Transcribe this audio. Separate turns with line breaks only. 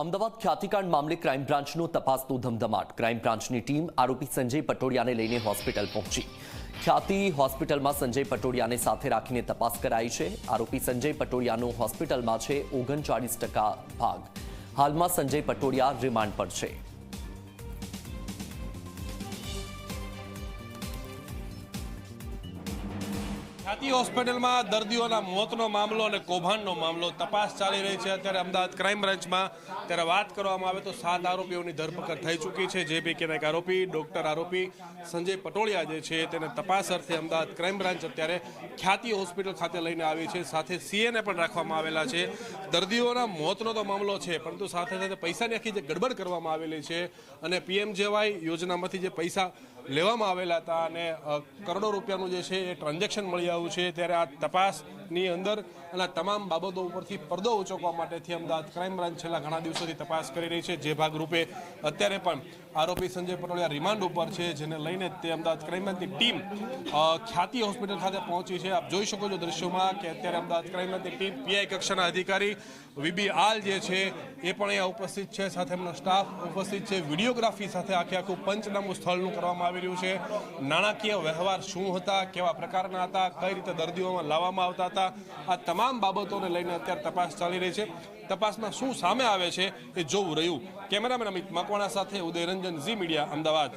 અમદાવાદ ખ્યાતિકાંડ મામલે ક્રાઇમ બ્રાન્ચનો તપાસનો ધમધમાટ। ક્રાઇમ બ્રાન્ચની ટીમ આરોપી સંજય પટોડિયાને લઈને હોસ્પિટલ પહોંચી। ખ્યાતિ હોસ્પિટલમાં સંજય પટોડિયાને સાથે રાખીને તપાસ કરાઈ છે। આરોપી સંજય પટોડિયાનો હોસ્પિટલમાં છે 39% ભાગ। હાલમાં સંજય પટોડિયા રિમાન્ડ પર છે।
ખ્યાતિ હોસ્પિટલમાં દર્દીઓના મોતનો મામલો અને કૌભાંડનો મામલો તપાસ ચાલી રહી છે। અત્યારે અમદાવાદ ક્રાઇમ બ્રાન્ચમાં ત્યારે વાત કરવામાં આવે તો 7 આરોપીઓની ધરપકડ થઈ ચૂકી છે। જે પૈકીના એક આરોપી ડોક્ટર આરોપી સંજય પટોડિયા જે છે તેને તપાસ અર્થે અમદાવાદ ક્રાઇમ બ્રાન્ચ અત્યારે ખ્યાતિ હોસ્પિટલ ખાતે લઈને આવી છે। સાથે સીએને પણ રાખવામાં આવેલા છે। દર્દીઓના મોતનો તો મામલો છે, પરંતુ સાથે સાથે પૈસાની આખી જે ગડબડ કરવામાં આવેલી છે અને પીએમજેવાય યોજનામાંથી જે પૈસા લેવામાં આવેલા હતા અને કરોડો રૂપિયાનું જે છે એ ટ્રાન્ઝેક્શન મળી આવ્યું છે। ત્યારે આ તપાસની અંદર અને તમામ બાબતો ઉપરથી પડદો ઉચકવા માટેથી અમદાવાદ ક્રાઇમ બ્રાન્ચ છેલ્લા ઘણા દિવસોથી તપાસ કરી રહી છે। જે ભાગરૂપે અત્યારે પણ આરોપી સંજય પટોડિયા રિમાન્ડ ઉપર છે, જેને લઈને તે અમદાવાદ ક્રાઇમ બ્રાન્ચની ટીમ ખ્યાતિ હોસ્પિટલ ખાતે પહોંચી છે। આપ જોઈ શકો છો દ્રશ્યોમાં કે અત્યારે અમદાવાદ ક્રાઇમ બ્રાન્ચની ટીમ પીઆઈ કક્ષાના અધિકારી વીબી આલ જે છે એ પણ અહીંયા ઉપસ્થિત છે, સાથે એમનો સ્ટાફ ઉપસ્થિત છે। વિડીયોગ્રાફી સાથે આખું પંચનામું સ્થળનું કરવામાં આવી રહ્યું છે। નાણાકીય વ્યવહાર શું હતા, કેવા પ્રકારના હતા, કઈ રીતે દર્દીઓમાં લાવવામાં આવતા હતા, આ તમામ બાબતોને લઈને અત્યારે તપાસ ચાલી રહી છે। તપાસમાં શું સામે આવે છે એ જોવું રહ્યું। કેમેરામેન અમિત મકવાણા સાથે ઉદય રંજન, ઝી મીડિયા, અમદાવાદ।